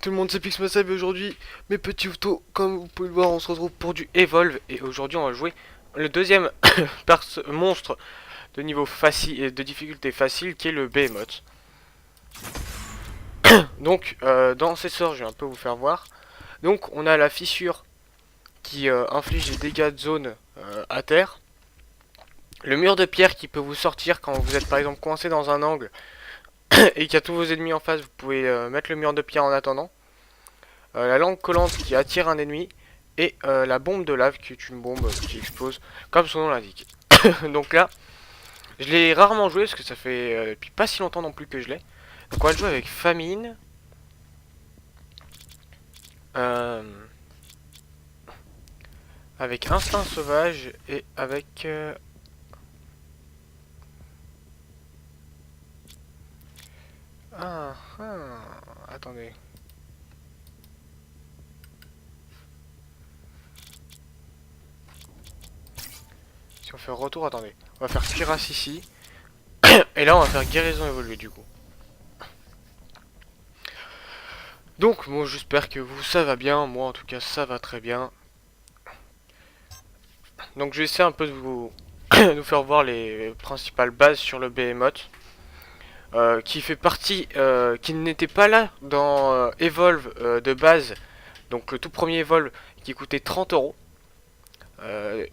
tout le monde, c'est Pixmasab et aujourd'hui, mes petits autos, comme vous pouvez le voir, on se retrouve pour du Evolve. Et aujourd'hui, on va jouer le deuxième monstre de niveau facile et de difficulté facile qui est le Behemoth. Donc, dans ces sorts, je vais un peu vous faire voir. Donc, on a la fissure qui inflige des dégâts de zone à terre. Le mur de pierre qui peut vous sortir quand vous êtes par exemple coincé dans un angle et qu'il y a tous vos ennemis en face, vous pouvez mettre le mur de pierre en attendant. La langue collante qui attire un ennemi et la bombe de lave qui est une bombe qui explose comme son nom l'indique. Donc là, je l'ai rarement joué parce que ça fait depuis pas si longtemps non plus que je l'ai. Donc on va le jouer avec famine. Avec instinct sauvage et avec... attendez. Si on fait retour, attendez. On va faire cuirasse ici. Et là on va faire guérison évoluée du coup. Donc moi j'espère que vous ça va bien. Moi en tout cas ça va très bien. Donc je vais essayer un peu de vous faire voir les principales bases sur le Behemoth. Qui fait partie, qui n'était pas là dans Evolve de base. Donc le tout premier Evolve qui coûtait 30 €.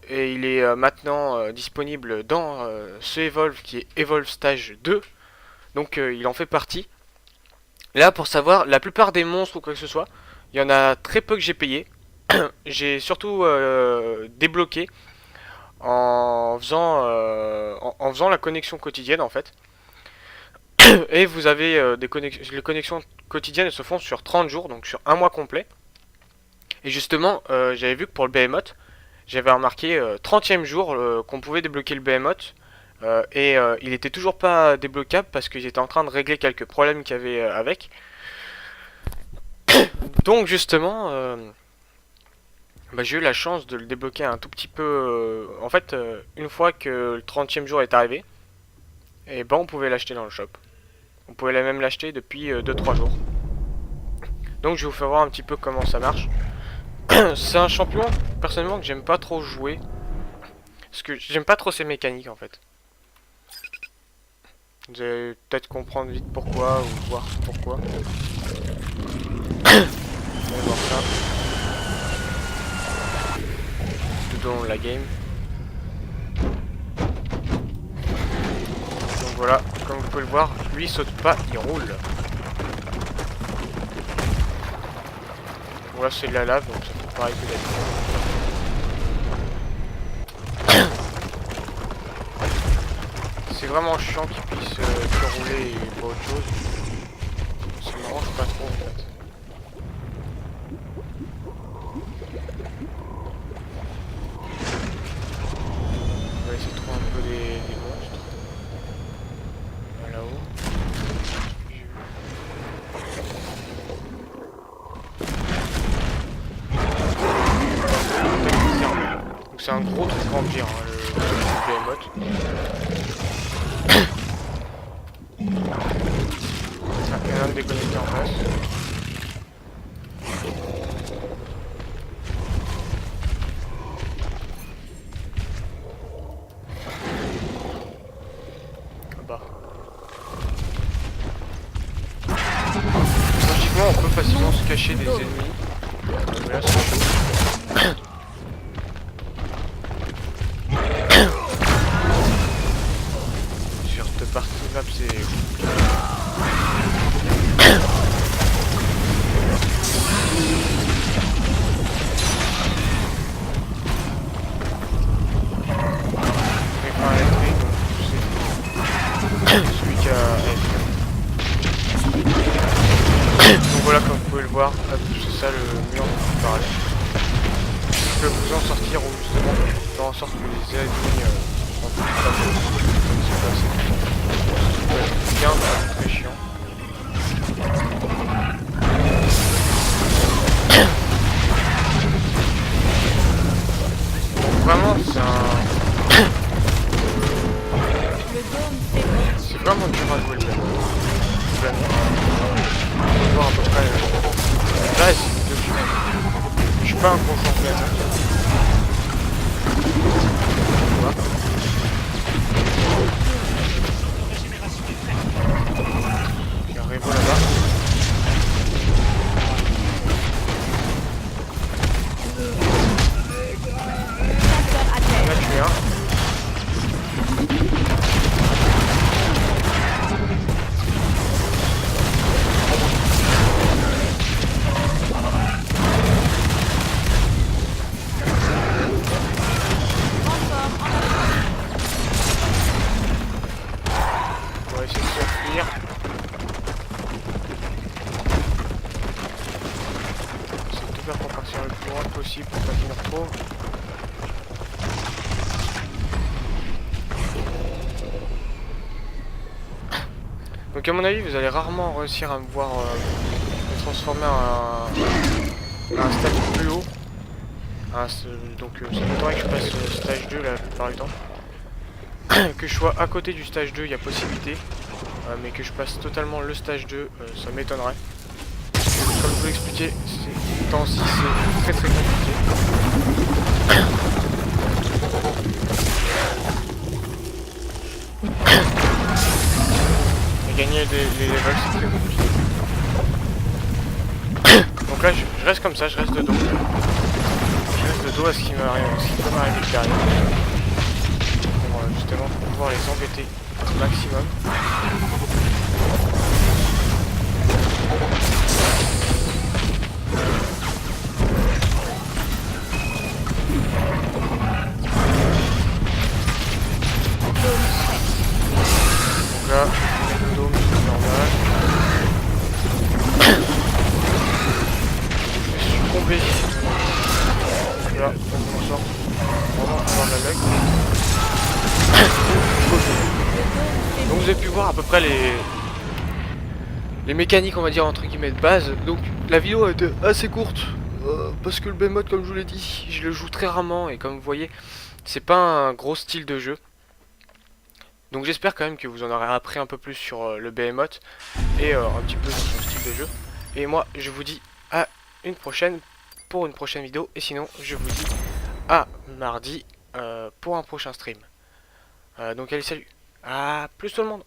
Et il est maintenant disponible dans ce Evolve qui est Evolve Stage 2. Donc il en fait partie. Là pour savoir, la plupart des monstres ou quoi que ce soit, il y en a très peu que j'ai payé. J'ai surtout débloqué en faisant la connexion quotidienne en fait. Et vous avez les connexions quotidiennes se font sur 30 jours, donc sur un mois complet. Et justement, j'avais vu que pour le Behemoth, j'avais remarqué 30e jour qu'on pouvait débloquer le Behemoth. Et il était toujours pas débloquable parce que j'étais en train de régler quelques problèmes qu'il y avait avec. Donc justement, j'ai eu la chance de le débloquer un tout petit peu. En fait, une fois que le 30e jour est arrivé, et on pouvait l'acheter dans le shop. On pouvait même l'acheter depuis 2-3 jours. Donc je vais vous faire voir un petit peu comment ça marche. C'est un champion, personnellement, que j'aime pas trop jouer. Parce que j'aime pas trop ses mécaniques en fait. Vous allez peut-être comprendre vite pourquoi, ou voir pourquoi. Vous allez voir ça. Tout au long de la game. Donc voilà, comme vous pouvez le voir, lui il saute pas, il roule. Voilà, c'est de la lave, donc ça fait pareil que d'habitude. C'est vraiment chiant qu'il puisse se rouler et pas autre chose. Ça m'arrange pas trop en fait. On va essayer de trouver un peu des monstres. Là-haut. Donc c'est un gros truc vampire, hein, le Behemoth. Il y en a un déconnecté en face. Bah. Logiquement, on peut facilement se cacher des ennemis. Mais là, c'est chaud. Sur cette partie de map, c'est... celui qui a donc voilà, comme vous pouvez le voir, c'est ça le mur dont je vous parlais. Je peux vous en sortir ou justement faire en sorte que les ennemis sont plus faciles comme c'est passé. C'est bien, très chiant. Donc vraiment c'est un... C'est vraiment dur à jouer le jeu. On va voir à peu près base dessus. Je suis pas un gros champion. Il arrive là-bas. On a tué un. On va essayer de s'enfuir. Essayer de tout faire pour partir le plus loin possible pour pas qu'il nous retrouve. Donc à mon avis vous allez rarement réussir à me voir me transformer à un stade plus haut. Donc ça m'étonnerait que je passe stage 2 la plupart du temps. Que je sois à côté du stage 2, il y a possibilité. Mais que je passe totalement le stage 2, ça m'étonnerait. Comme je vous l'expliquais, ces temps-ci c'est très compliqué. Et gagner les levels c'est très compliqué. Donc là je reste comme ça, je reste de dos. Je reste de dos à ce qui peut m'arriver derrière. Pour justement pouvoir les embêter au maximum. Donc là, le dôme c'est normal. Je vais succomber. Là, on s'en sort. Vraiment avoir la lag. Donc vous avez pu voir à peu près les mécaniques, on va dire entre guillemets de base. Donc la vidéo a été assez courte parce que le Behemoth, comme je vous l'ai dit, je le joue très rarement et comme vous voyez c'est pas un gros style de jeu. Donc j'espère quand même que vous en aurez appris un peu plus sur le Behemoth et un petit peu sur son style de jeu. Et moi je vous dis à une prochaine pour une prochaine vidéo, et sinon je vous dis à mardi pour un prochain stream. Donc allez, salut, à plus tout le monde.